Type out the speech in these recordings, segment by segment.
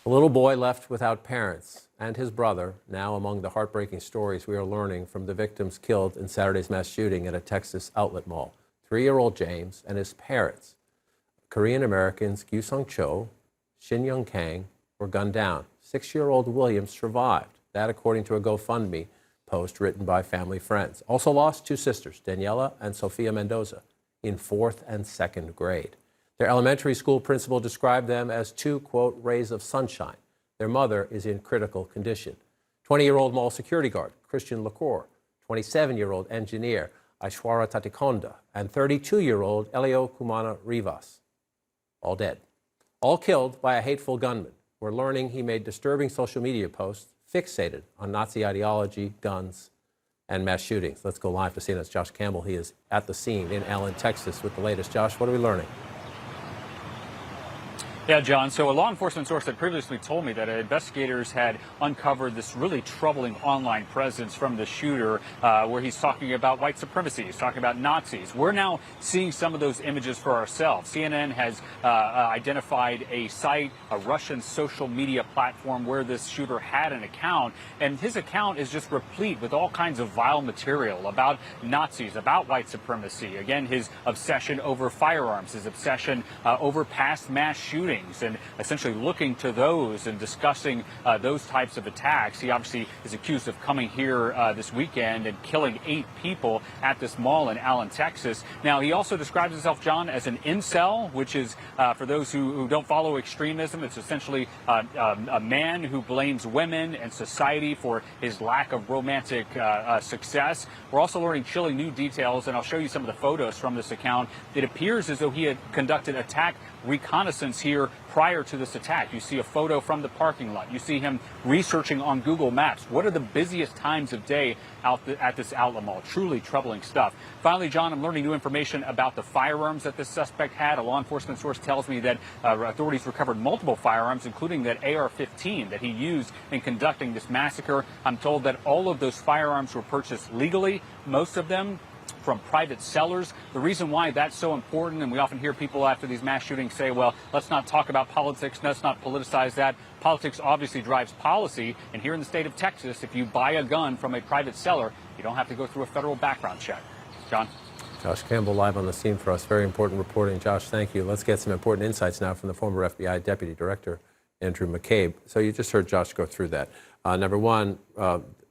A little boy left without parents and his brother, now among the heartbreaking stories we are learning from the victims killed in Saturday's mass shooting at a Texas outlet mall. 3-year-old James and his parents, Korean Americans Gyu-sung Cho, Shin Young Kang, were gunned down. 6-year-old Williams survived. That according to a GoFundMe post written by family friends. Also lost 2 sisters, Daniela and Sofia Mendoza, in 4th and 2nd grade. Their elementary school principal described them as 2, quote, rays of sunshine. Their mother is in critical condition. 20-year-old mall security guard, Christian Lacour, 27-year-old engineer, Aishwara Tatikonda, and 32-year-old Elio Kumana Rivas, all dead. All killed by a hateful gunman. We're learning he made disturbing social media posts fixated on Nazi ideology, guns, and mass shootings. Let's go live to CNN's Josh Campbell. He is at the scene in Allen, Texas with the latest. Josh, what are we learning? Yeah, John. So a law enforcement source had previously told me that investigators had uncovered this really troubling online presence from the shooter where he's talking about white supremacy. He's talking about Nazis. We're now seeing some of those images for ourselves. CNN has identified a site, a Russian social media platform where this shooter had an account. And his account is just replete with all kinds of vile material about Nazis, about white supremacy. Again, his obsession over firearms, his obsession over past mass shootings, and essentially looking to those and discussing those types of attacks. He obviously is accused of coming here this weekend and killing 8 people at this mall in Allen, Texas. Now, he also describes himself, John, as an incel, which is, for those who don't follow extremism, it's essentially a man who blames women and society for his lack of romantic success. We're also learning chilling new details, and I'll show you some of the photos from this account. It appears as though he had conducted attack reconnaissance here prior to this attack. You see a photo from the parking lot. You see him researching on Google Maps. What are the busiest times of day at this outlet mall? Truly troubling stuff. Finally, John, I'm learning new information about the firearms that this suspect had. A law enforcement source tells me that authorities recovered multiple firearms, including that AR-15 that he used in conducting this massacre. I'm told that all of those firearms were purchased legally, most of them from private sellers. The reason why that's so important, and we often hear people after these mass shootings say, well, let's not talk about politics, let's not politicize that. Politics obviously drives policy, and here in the state of Texas, if you buy a gun from a private seller, you don't have to go through a federal background check. John? Josh Campbell live on the scene for us. Very important reporting. Josh, thank you. Let's get some important insights now from the former FBI Deputy Director, Andrew McCabe. So you just heard Josh go through that. Number one,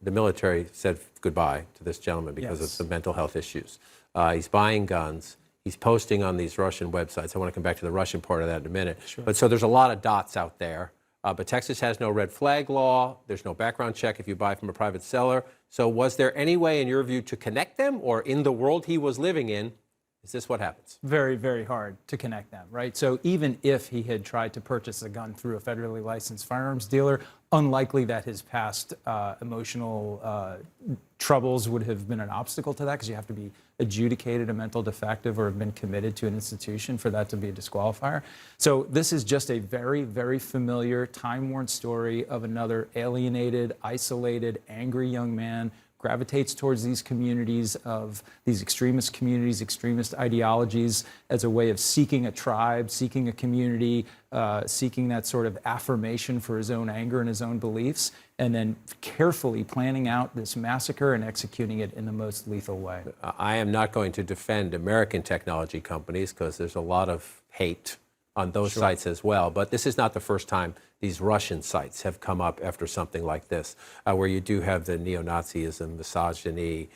the military said goodbye to this gentleman because of some mental health issues. He's buying guns. He's posting on these Russian websites. I want to come back to the Russian part of that in a minute. Sure. But so there's a lot of dots out there. But Texas has no red flag law. There's no background check if you buy from a private seller. So was there any way, in your view, to connect them? Or in the world he was living in, is this what happens? Very, very hard to connect them, right? So even if he had tried to purchase a gun through a federally licensed firearms dealer, unlikely that his past emotional troubles would have been an obstacle to that, because you have to be adjudicated a mental defective or have been committed to an institution for that to be a disqualifier. So this is just a very, very familiar, time-worn story of another alienated, isolated, angry young man gravitates towards these communities of these extremist communities, extremist ideologies as a way of seeking a tribe, seeking a community, seeking that sort of affirmation for his own anger and his own beliefs, and then carefully planning out this massacre and executing it in the most lethal way. I am not going to defend American technology companies because there's a lot of hate on those sites as well. But this is not the first time these Russian sites have come up after something like this, where you do have the neo-Nazism, misogyny,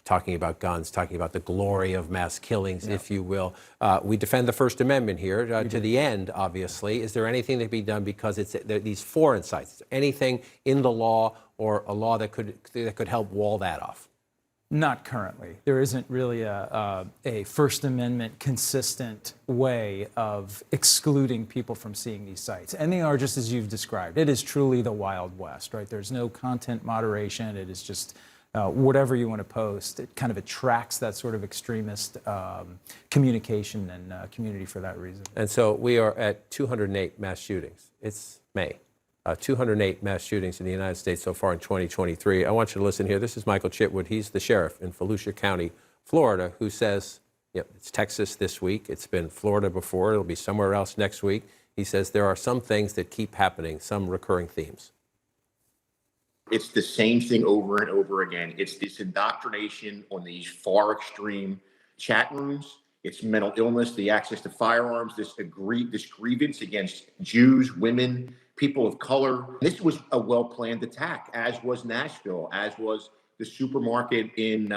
talking about guns, talking about the glory of mass killings, if you will. We defend the First Amendment here to the end, obviously. Is there anything that can be done because it's these foreign sites? Anything in the law or a law that could help wall that off? Not currently. There isn't really a First Amendment consistent way of excluding people from seeing these sites. And they are just as you've described. It is truly the Wild West, right? There's no content moderation. It is just whatever you want to post. It kind of attracts that sort of extremist communication and community for that reason. And so we are at 208 mass shootings. It's May. 208 mass shootings in the United States so far in 2023. I want you to listen here. This is Michael Chitwood. He's the sheriff in Volusia County, Florida, who says, it's Texas this week. It's been Florida before. It'll be somewhere else next week. He says there are some things that keep happening, some recurring themes. It's the same thing over and over again. It's this indoctrination on these far extreme chat rooms. It's mental illness, the access to firearms, this grievance against Jews, women, people of color. This was a well-planned attack, as was Nashville, as was the supermarket in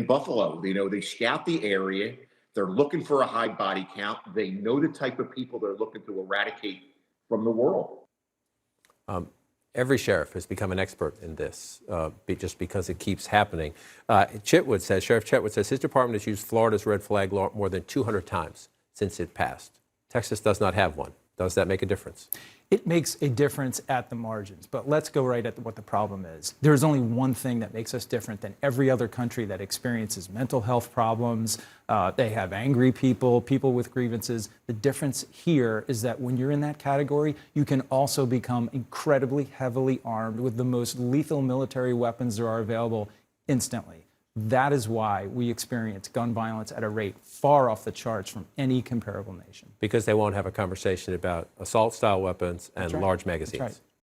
Buffalo. You know, they scout the area. They're looking for a high body count. They know the type of people they're looking to eradicate from the world. Every sheriff has become an expert in this just because it keeps happening. Sheriff Chitwood says his department has used Florida's red flag law more than 200 times since it passed. Texas does not have one. Does that make a difference? It makes a difference at the margins, but let's go right at what the problem is. There's only one thing that makes us different than every other country that experiences mental health problems. They have angry people, people with grievances. The difference here is that when you're in that category, you can also become incredibly heavily armed with the most lethal military weapons there are available instantly. That is why we experience gun violence at a rate far off the charts from any comparable nation. Because they won't have a conversation about assault-style weapons and large magazines. That's right.